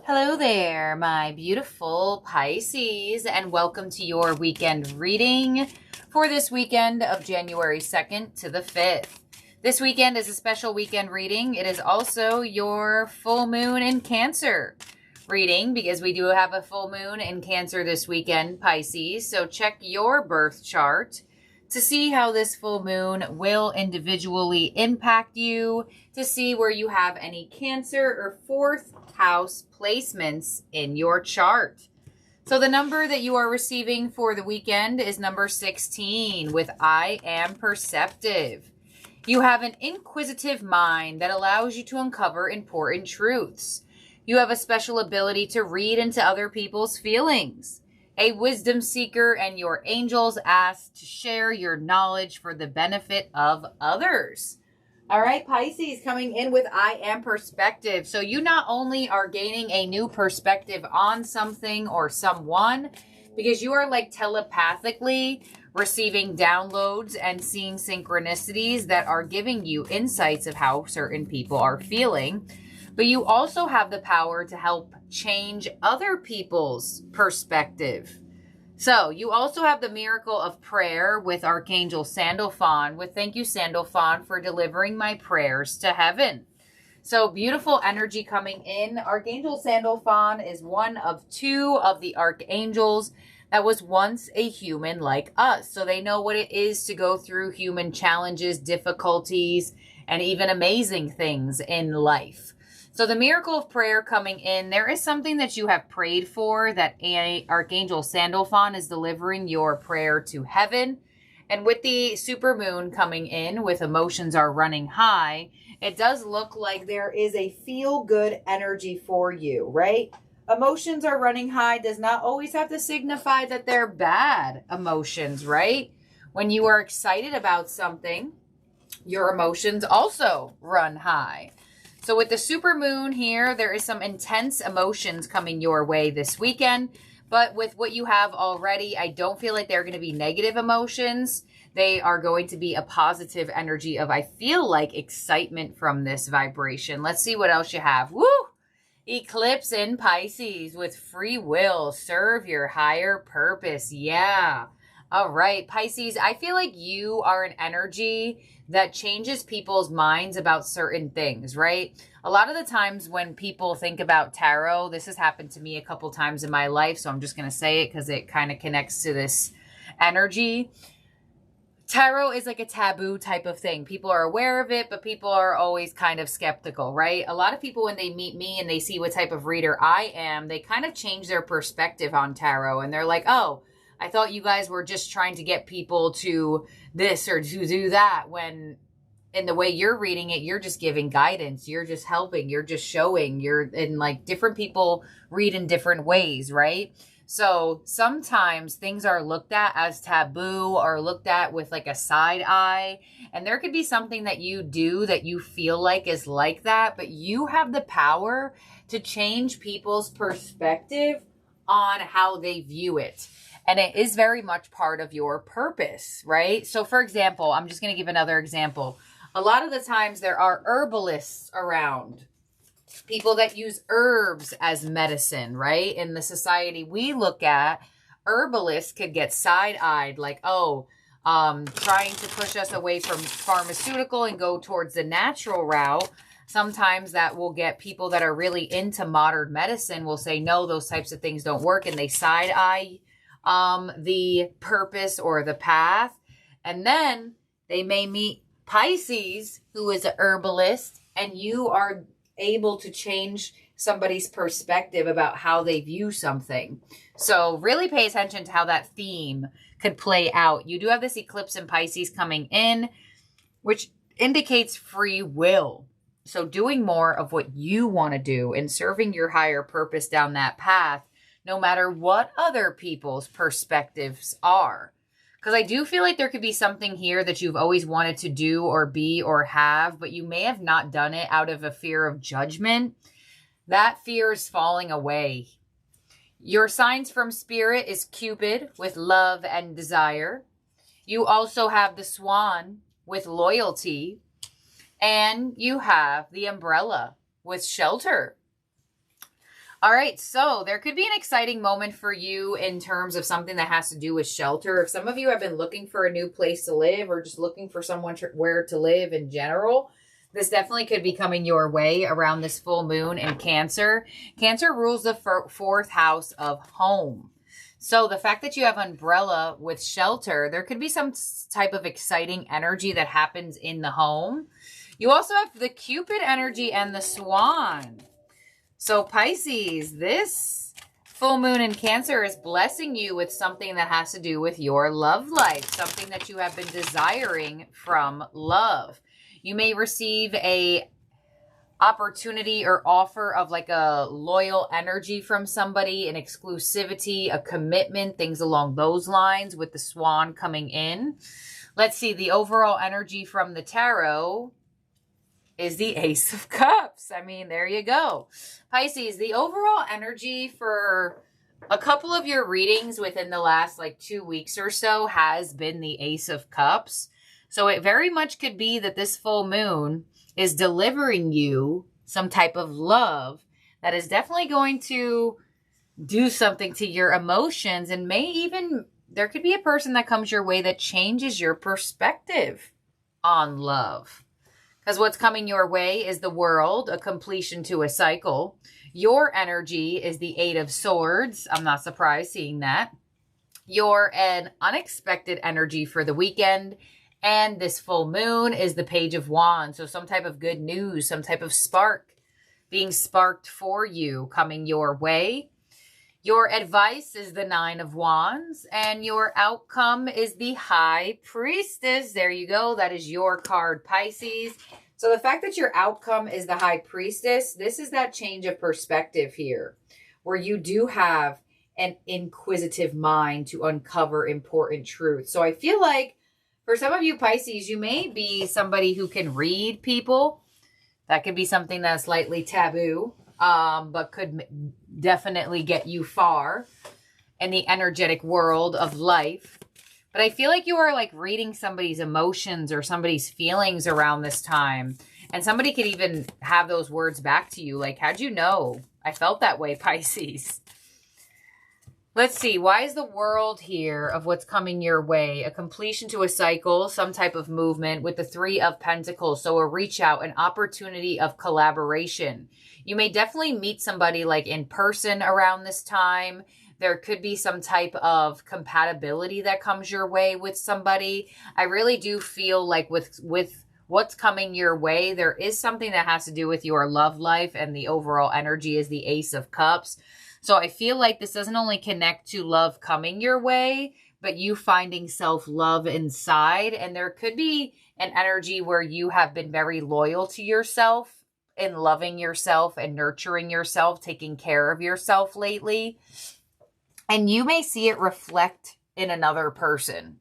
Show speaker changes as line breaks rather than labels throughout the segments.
Hello there, my beautiful Pisces, and welcome to your weekend reading for this weekend of January 2nd to the 5th. This weekend is a special weekend reading. It is also your full moon in Cancer reading because we do have a full moon in Cancer this weekend, Pisces. So check your birth chart to see how this full moon will individually impact you, to see where you have any Cancer or fourth house placements in your chart. So the number that you are receiving for the weekend is number 16 with I am perceptive. You have an inquisitive mind that allows you to uncover important truths. You have a special ability to read into other people's feelings. A wisdom seeker, and your angels ask to share your knowledge for the benefit of others. All right, Pisces coming in with I am perspective. So you not only are gaining a new perspective on something or someone, because you are like telepathically receiving downloads and seeing synchronicities that are giving you insights of how certain people are feeling. But you also have the power to help change other people's perspective. So you also have the miracle of prayer with Archangel Sandalphon. With thank you, Sandalphon, for delivering my prayers to heaven. So beautiful energy coming in. Archangel Sandalphon is one of two of the archangels that was once a human like us. So they know what it is to go through human challenges, difficulties, and even amazing things in life. So the miracle of prayer coming in, there is something that you have prayed for that Archangel Sandalphon is delivering your prayer to heaven. And with the supermoon coming in with emotions are running high, it does look like there is a feel-good energy for you, right? Emotions are running high does not always have to signify that they're bad emotions, right? When you are excited about something, your emotions also run high. So with the supermoon here, there is some intense emotions coming your way this weekend. But with what you have already, I don't feel like they're going to be negative emotions. They are going to be a positive energy of, I feel like, excitement from this vibration. Let's see what else you have. Woo! Eclipse in Pisces with free will. Serve your higher purpose. Yeah. All right, Pisces, I feel like you are an energy that changes people's minds about certain things, right? A lot of the times when people think about tarot, this has happened to me a couple times in my life, so I'm just going to say it because it kind of connects to this energy. Tarot is like a taboo type of thing. People are aware of it, but people are always kind of skeptical, right? A lot of people, when they meet me and they see what type of reader I am, they kind of change their perspective on tarot, and they're like, oh, I thought you guys were just trying to get people to this or to do that, when in the way you're reading it, you're just giving guidance. You're just helping. You're just showing. You're in, like, different people read in different ways, right? So sometimes things are looked at as taboo or looked at with like a side eye. And there could be something that you do that you feel like is like that, but you have the power to change people's perspective on how they view it. And it is very much part of your purpose, right? So for example, I'm just going to give another example. A lot of the times there are herbalists around, people that use herbs as medicine, right? In the society we look at, herbalists could get side-eyed, like, oh, trying to push us away from pharmaceutical and go towards the natural route. Sometimes that will get people that are really into modern medicine will say, no, those types of things don't work. And they side-eye the purpose or the path. And then they may meet Pisces, who is a herbalist, and you are able to change somebody's perspective about how they view something. So really pay attention to how that theme could play out. You do have this eclipse in Pisces coming in, which indicates free will. So doing more of what you want to do and serving your higher purpose down that path, no matter what other people's perspectives are. Because I do feel like there could be something here that you've always wanted to do or be or have, but you may have not done it out of a fear of judgment. That fear is falling away. Your signs from Spirit is Cupid with love and desire. You also have the Swan with loyalty. And you have the Umbrella with shelter. All right, so there could be an exciting moment for you in terms of something that has to do with shelter. If some of you have been looking for a new place to live or just looking for where to live in general, this definitely could be coming your way around this full moon in Cancer. Cancer rules the fourth house of home. So the fact that you have umbrella with shelter, there could be some type of exciting energy that happens in the home. You also have the Cupid energy and the Swan. So Pisces, this full moon in Cancer is blessing you with something that has to do with your love life, something that you have been desiring from love. You may receive a opportunity or offer of like a loyal energy from somebody, an exclusivity, a commitment, things along those lines with the Swan coming in. Let's see, the overall energy from the tarot is the Ace of Cups. I mean, there you go. Pisces, the overall energy for a couple of your readings within the last like 2 weeks or so has been the Ace of Cups. So it very much could be that this full moon is delivering you some type of love that is definitely going to do something to your emotions, and may even, there could be a person that comes your way that changes your perspective on love. Because what's coming your way is the World, a completion to a cycle. Your energy is the Eight of Swords. I'm not surprised seeing that. You're an unexpected energy for the weekend. And this full moon is the Page of Wands. So some type of good news, some type of spark being sparked for you coming your way. Your advice is the Nine of Wands, and your outcome is the High Priestess. There you go. That is your card, Pisces. So the fact that your outcome is the High Priestess, this is that change of perspective here, where you do have an inquisitive mind to uncover important truth. So I feel like for some of you Pisces, you may be somebody who can read people. That could be something that's slightly taboo, but could definitely get you far in the energetic world of life. But I feel like you are like reading somebody's emotions or somebody's feelings around this time. And somebody could even have those words back to you. Like, how'd you know? I felt that way, Pisces. Let's see. Why is the World here of what's coming your way? A completion to a cycle, some type of movement with the Three of Pentacles. So a reach out, an opportunity of collaboration. You may definitely meet somebody like in person around this time. There could be some type of compatibility that comes your way with somebody. I really do feel like with what's coming your way, there is something that has to do with your love life, and the overall energy is the Ace of Cups. So I feel like this doesn't only connect to love coming your way, but you finding self-love inside. And there could be an energy where you have been very loyal to yourself in loving yourself and nurturing yourself, taking care of yourself lately. And you may see it reflect in another person,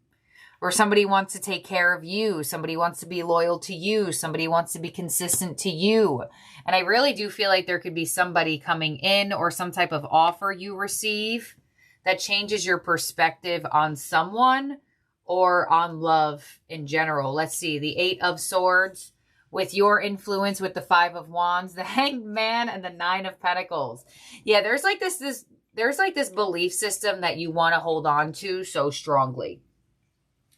or somebody wants to take care of you. Somebody wants to be loyal to you. Somebody wants to be consistent to you. And I really do feel like there could be somebody coming in or some type of offer you receive that changes your perspective on someone or on love in general. Let's see, the Eight of Swords with your influence with the Five of Wands, the Hanged Man, and the Nine of Pentacles. Yeah, there's like this belief system that you want to hold on to so strongly.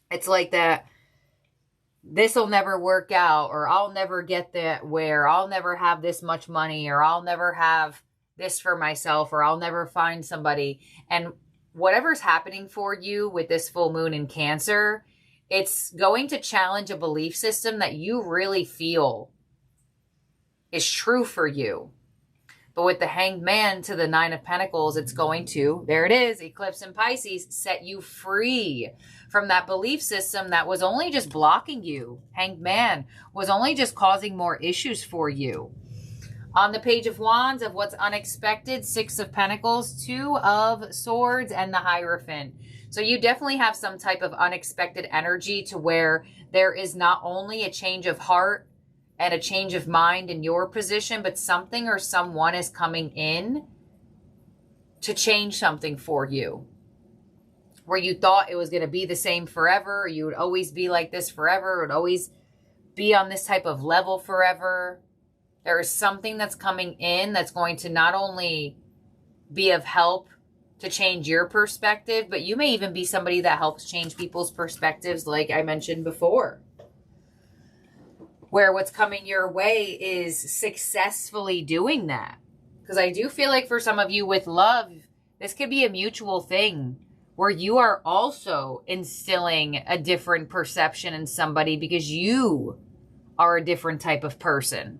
It's like that this will never work out, or I'll never get that, where I'll never have this much money, or I'll never have this for myself, or I'll never find somebody. And whatever's happening for you with this full moon in Cancer, it's going to challenge a belief system that you really feel is true for you. But with the Hanged Man to the Nine of Pentacles, it's going to, there it is, Eclipse in Pisces, set you free from that belief system that was only just blocking you. Hanged Man was only just causing more issues for you. On the Page of Wands of what's unexpected, Six of Pentacles, Two of Swords, and the Hierophant. So you definitely have some type of unexpected energy to where there is not only a change of heart and a change of mind in your position, but something or someone is coming in to change something for you. Where you thought it was going to be the same forever, or you would always be like this forever, or would always be on this type of level forever. There is something that's coming in that's going to not only be of help to change your perspective, but you may even be somebody that helps change people's perspectives, like I mentioned before, where what's coming your way is successfully doing that. Because I do feel like for some of you with love, this could be a mutual thing where you are also instilling a different perception in somebody because you are a different type of person.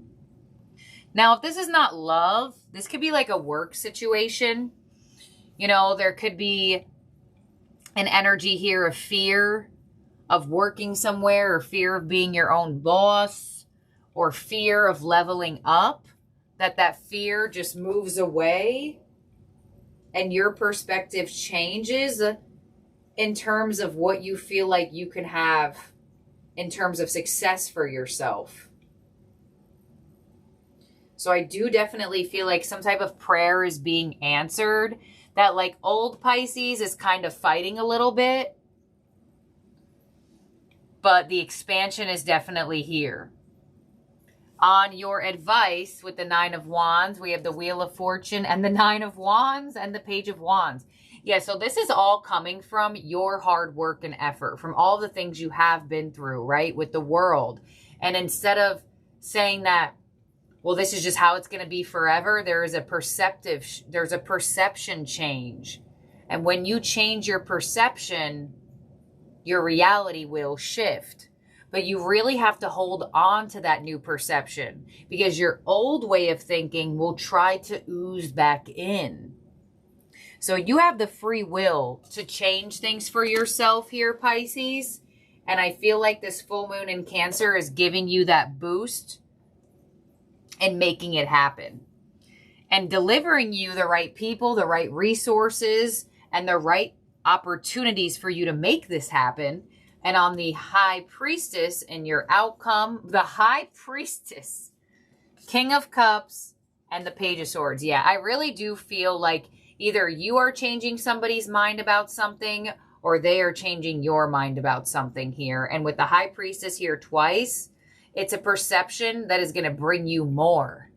Now, if this is not love, this could be like a work situation. You know, there could be an energy here of fear of working somewhere, or fear of being your own boss, or fear of leveling up, that fear just moves away and your perspective changes in terms of what you feel like you can have in terms of success for yourself. So I do definitely feel like some type of prayer is being answered, that like old Pisces is kind of fighting a little bit, but the expansion is definitely here. On your advice with the 9 of Wands, we have the Wheel of Fortune and the 9 of Wands and the Page of Wands. Yeah, so this is all coming from your hard work and effort, from all the things you have been through, right, with the world. And instead of saying that, well, this is just how it's going to be forever, there's a perception change. And when you change your perception, your reality will shift. But you really have to hold on to that new perception, because your old way of thinking will try to ooze back in. So you have the free will to change things for yourself here, Pisces. And I feel like this full moon in Cancer is giving you that boost and making it happen. And delivering you the right people, the right resources, and the right opportunities for you to make this happen. And on the High Priestess in your outcome, the High Priestess, King of Cups, and the Page of Swords. Yeah, I really do feel like either you are changing somebody's mind about something, or they are changing your mind about something here. And with the High Priestess here twice, it's a perception that is going to bring you more.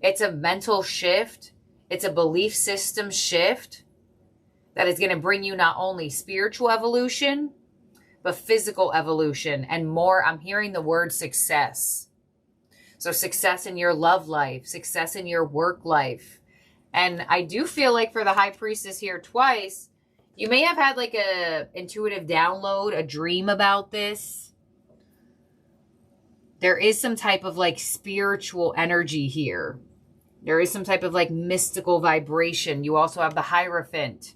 It's a mental shift. It's a belief system shift that is going to bring you not only spiritual evolution, but physical evolution and more. I'm hearing the word success. So success in your love life, success in your work life. And I do feel like for the High Priestess here twice, you may have had like a intuitive download, a dream about this. There is some type of like spiritual energy here. There is some type of like mystical vibration. You also have the Hierophant.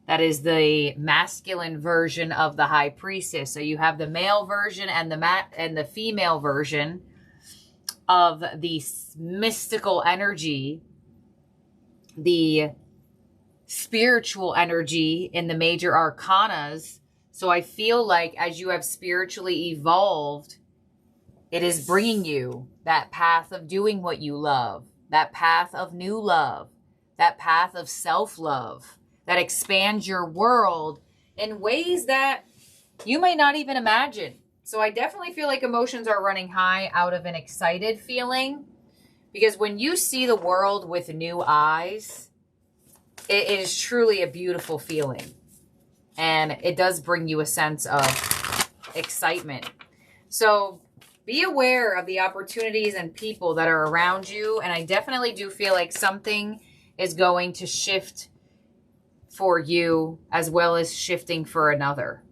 That is the masculine version of the High Priestess. So you have the male version and the female version of the mystical energy, the spiritual energy in the major arcanas. So I feel like as you have spiritually evolved, it is bringing you that path of doing what you love, that path of new love, that path of self-love, that expands your world in ways that you may not even imagine. So I definitely feel like emotions are running high out of an excited feeling, because when you see the world with new eyes, it is truly a beautiful feeling. And it does bring you a sense of excitement. So be aware of the opportunities and people that are around you. And I definitely do feel like something is going to shift for you as well as shifting for another.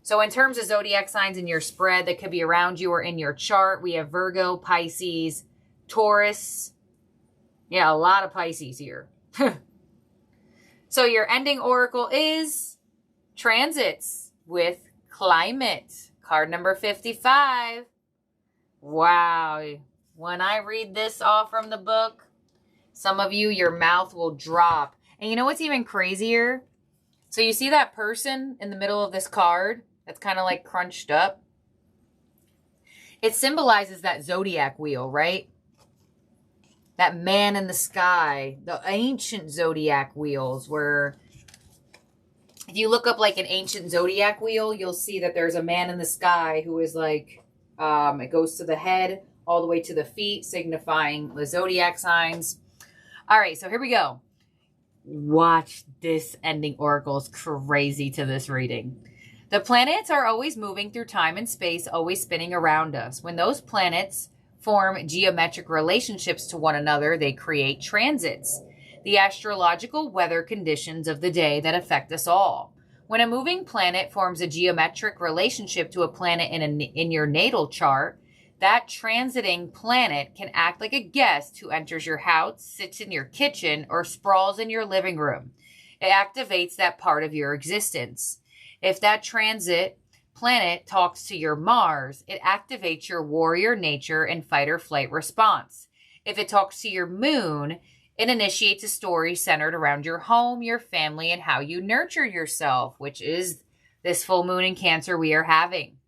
So in terms of zodiac signs in your spread that could be around you or in your chart, we have Virgo, Pisces, Taurus. Yeah, a lot of Pisces here. So your ending oracle is transits with climate. Card number 55. Wow. When I read this off from the book, some of you, your mouth will drop. And you know what's even crazier? So you see that person in the middle of this card that's kind of like crunched up? It symbolizes that zodiac wheel, right? That man in the sky, the ancient zodiac wheels, where if you look up like an ancient zodiac wheel, you'll see that there's a man in the sky who is like, it goes to the head all the way to the feet, signifying the zodiac signs. All right, so here we go. watch this ending oracle is crazy to this reading. The planets are always moving through time and space, always spinning around us. When those planets form geometric relationships to one another, they create transits, the astrological weather conditions of the day that affect us all. When a moving planet forms a geometric relationship to a planet in your natal chart, that transiting planet can act like a guest who enters your house, sits in your kitchen, or sprawls in your living room. It activates that part of your existence. If that transit planet talks to your Mars, it activates your warrior nature and fight or flight response. If it talks to your moon, it initiates a story centered around your home, your family, and how you nurture yourself, which is this full moon in Cancer we are having.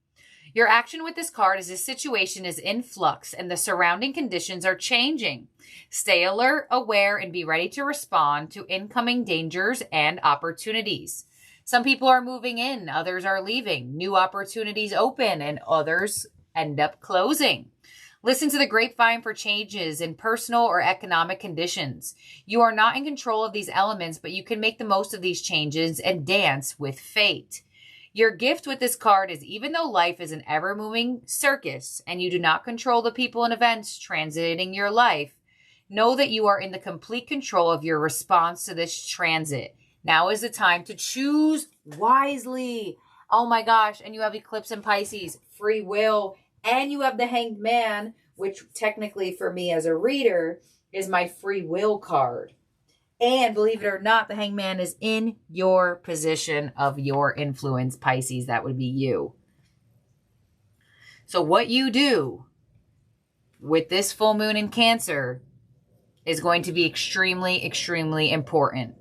Your action with this card is this situation is in flux and the surrounding conditions are changing. Stay alert, aware, and be ready to respond to incoming dangers and opportunities. Some people are moving in, others are leaving. New opportunities open and others end up closing. Listen to the grapevine for changes in personal or economic conditions. You are not in control of these elements, but you can make the most of these changes and dance with fate. Your gift with this card is even though life is an ever-moving circus and you do not control the people and events transiting your life, know that you are in the complete control of your response to this transit. Now is the time to choose wisely. Oh my gosh. And you have eclipse in Pisces, free will, and you have the Hanged Man, which technically for me as a reader is my free will card. And believe it or not, the Hanged Man is in your position of your influence, Pisces. That would be you. So what you do with this full moon in Cancer is going to be extremely, extremely important.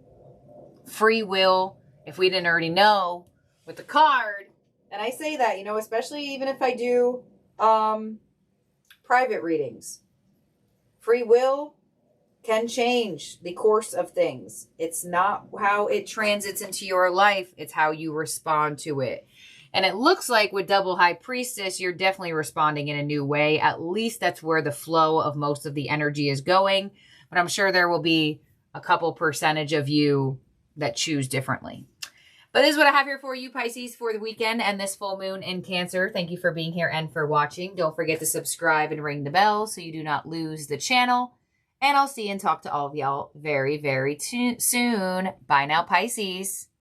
Free will, if we didn't already know, with the card, and I say that, especially even if I do private readings. Free will can change the course of things. It's not how it transits into your life. It's how you respond to it. And it looks like with Double High Priestess, you're definitely responding in a new way. At least that's where the flow of most of the energy is going. But I'm sure there will be a couple percentage of you that choose differently. But this is what I have here for you, Pisces, for the weekend and this full moon in Cancer. Thank you for being here and for watching. Don't forget to subscribe and ring the bell so you do not lose the channel. And I'll see and talk to all of y'all very, very soon. Bye now, Pisces.